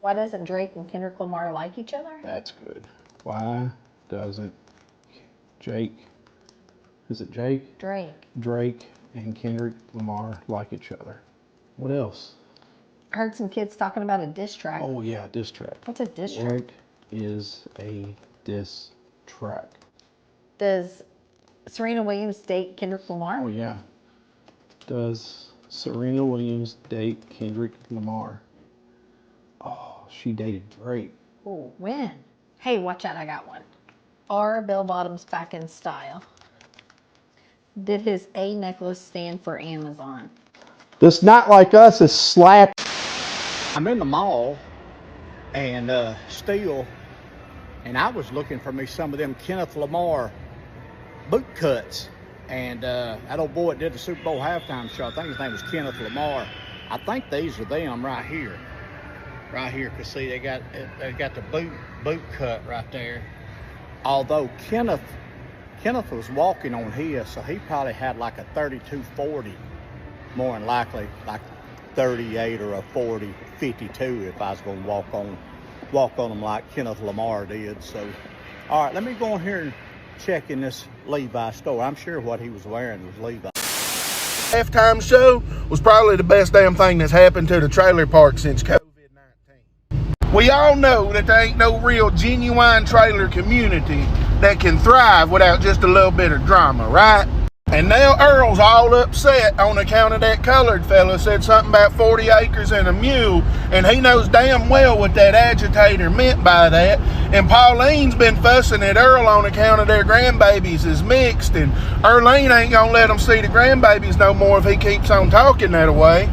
Why doesn't Drake and Kendrick Lamar like each other? That's good. Why doesn't Jake, is it Jake? Drake and Kendrick Lamar like each other. What else? I heard some kids talking about a diss track. Oh yeah, diss track. What's a diss track? What is a diss track? Does Serena Williams date Kendrick Lamar? Oh yeah. Does Serena Williams date Kendrick Lamar? Oh, she dated Drake. Oh, when? Hey, watch out, I got one. Are bell bottoms back in style? Did his A necklace stand for Amazon? This Not Like Us is slap. I'm in the mall and and I was looking for me some of them Kenneth Lamar boot cuts. And that old boy that did the Super Bowl halftime show, I think his name was Kenneth Lamar. I think these are them right here. Right here, because see, they got the boot cut right there. Although Kenneth was walking on his, so he probably had like a 32-40, more than likely, like 38 or a 40-52 if I was going to walk on them like Kenneth Lamar did. So, all right, let me go in here and check in this Levi store. I'm sure what he was wearing was Levi. Halftime show was probably the best damn thing that's happened to the trailer park since COVID-19. We all know that there ain't no real genuine trailer community that can thrive without just a little bit of drama, right? And now Earl's all upset on account of that colored fella said something about 40 acres and a mule, and he knows damn well what that agitator meant by that. And Pauline's been fussing at Earl on account of their grandbabies is mixed, and Earlene ain't gonna let them see the grandbabies no more if he keeps on talking that way.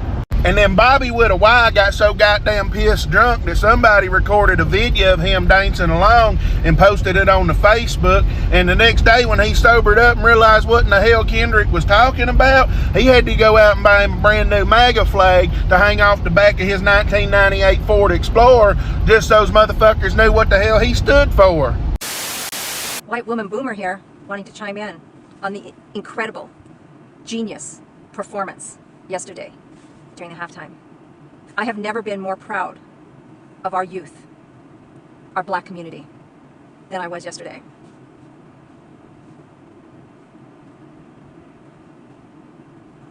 And then Bobby with a Y got so goddamn pissed drunk that somebody recorded a video of him dancing along and posted it on the Facebook. And the next day when he sobered up and realized what in the hell Kendrick was talking about, he had to go out and buy him a brand new MAGA flag to hang off the back of his 1998 Ford Explorer just so those motherfuckers knew what the hell he stood for. White woman boomer here, wanting to chime in on the incredible, genius performance yesterday during the halftime. I have never been more proud of our youth, our black community, than I was yesterday.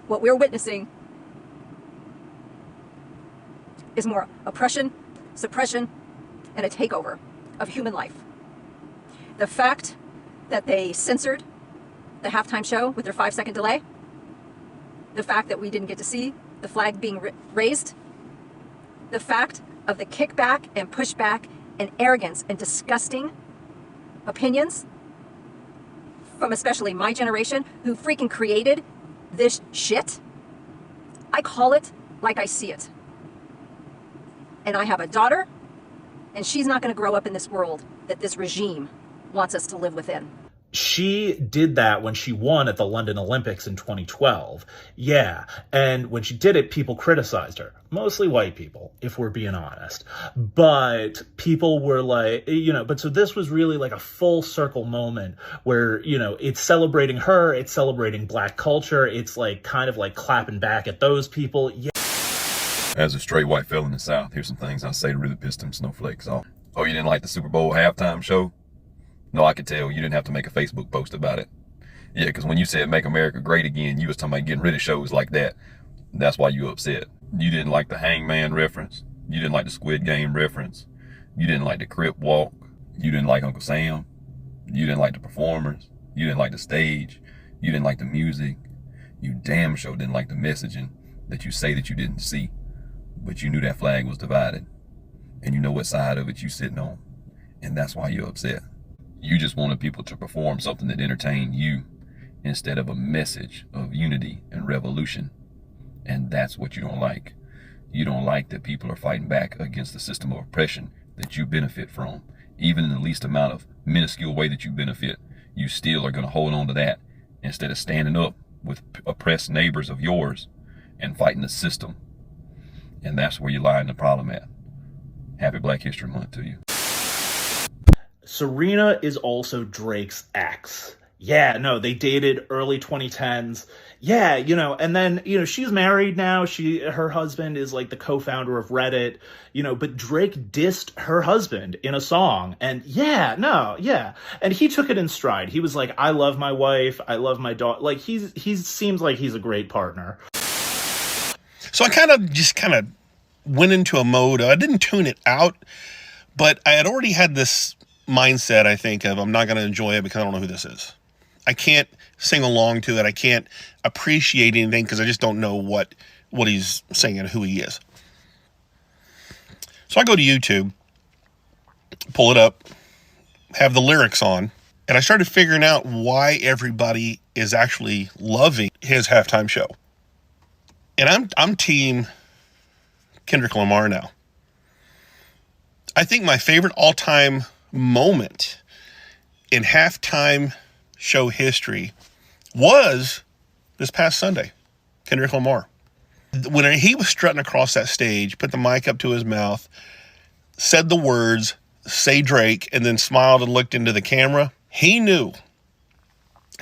What we're witnessing is more oppression, suppression, and a takeover of human life. The fact that they censored the halftime show with their 5-second delay, the fact that we didn't get to see the flag being raised, the fact of the kickback and pushback and arrogance and disgusting opinions from especially my generation who freaking created this shit. I call it like I see it. And I have a daughter, and she's not going to grow up in this world that this regime wants us to live within. She did that when she won at the London Olympics in 2012. Yeah, and when she did it, people criticized her. Mostly white people, if we're being honest. But people were like, but so this was really like a full circle moment where, it's celebrating her, it's celebrating black culture, it's like kind of like clapping back at those people. Yeah. As a straight white fella in the South, here's some things I say to really piss them snowflakes off. Oh, you didn't like the Super Bowl halftime show? No, I could tell. You didn't have to make a Facebook post about it. Yeah, because when you said make America great again, you was talking about getting rid of shows like that. That's why you upset. You didn't like the Hangman reference. You didn't like the Squid Game reference. You didn't like the Crip Walk. You didn't like Uncle Sam. You didn't like the performers. You didn't like the stage. You didn't like the music. You damn sure didn't like the messaging that you say that you didn't see. But you knew that flag was divided. And you know what side of it you sitting on. And that's why you're upset. You just wanted people to perform something that entertained you instead of a message of unity and revolution. And that's what you don't like. You don't like that people are fighting back against the system of oppression that you benefit from. Even in the least amount of minuscule way that you benefit, you still are going to hold on to that instead of standing up with oppressed neighbors of yours and fighting the system. And that's where you lie in the problem at. Happy Black History Month to you. Serena is also Drake's ex. Yeah, no, they dated early 2010s. Yeah, and then, she's married now. Her husband is like the co-founder of Reddit, but Drake dissed her husband in a song. And yeah, no, yeah. And he took it in stride. He was like, I love my wife. I love my daughter. Like, he seems like he's a great partner. So I kind of went into a mode. I didn't tune it out, but I had already had this mindset, I think, of I'm not going to enjoy it because I don't know who this is. I can't sing along to it. I can't appreciate anything because I just don't know what he's singing, who he is. So I go to YouTube, pull it up, have the lyrics on, and I started figuring out why everybody is actually loving his halftime show. And I'm team Kendrick Lamar now. I think my favorite all-time moment in halftime show history was this past Sunday. Kendrick Lamar. When he was strutting across that stage, put the mic up to his mouth, said the words, "Say Drake," and then smiled and looked into the camera, he knew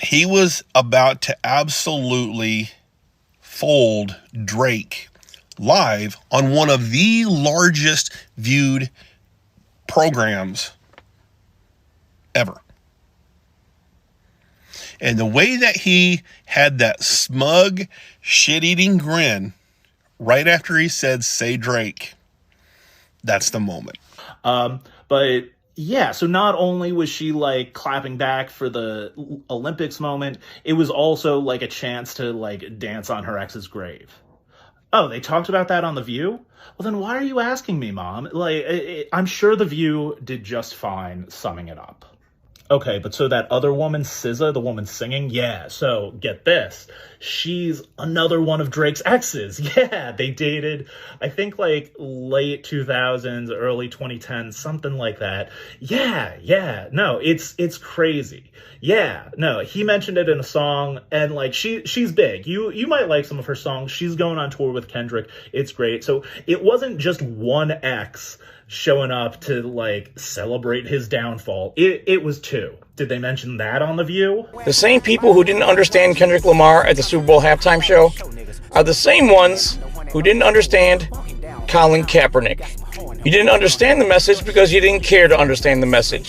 he was about to absolutely fold Drake live on one of the largest viewed programs ever. And the way that he had that smug, shit-eating grin right after he said, "Say Drake," that's the moment. But yeah, so not only was she like clapping back for the Olympics moment, it was also like a chance to like dance on her ex's grave. Oh, they talked about that on The View? Well, then why are you asking me, Mom? Like, I'm sure The View did just fine summing it up. Okay, but so that other woman, SZA, the woman singing, yeah, so get this. She's another one of Drake's exes. Yeah, they dated, I think, like, late 2000s, early 2010s, something like that. Yeah, no, it's crazy. Yeah, no, he mentioned it in a song, and, like, she's big. You might like some of her songs. She's going on tour with Kendrick. It's great. So it wasn't just one ex showing up to, like, celebrate his downfall. It was two. Did they mention that on The View? The same people who didn't understand Kendrick Lamar at the Super Bowl halftime show are the same ones who didn't understand Colin Kaepernick. You didn't understand the message because you didn't care to understand the message.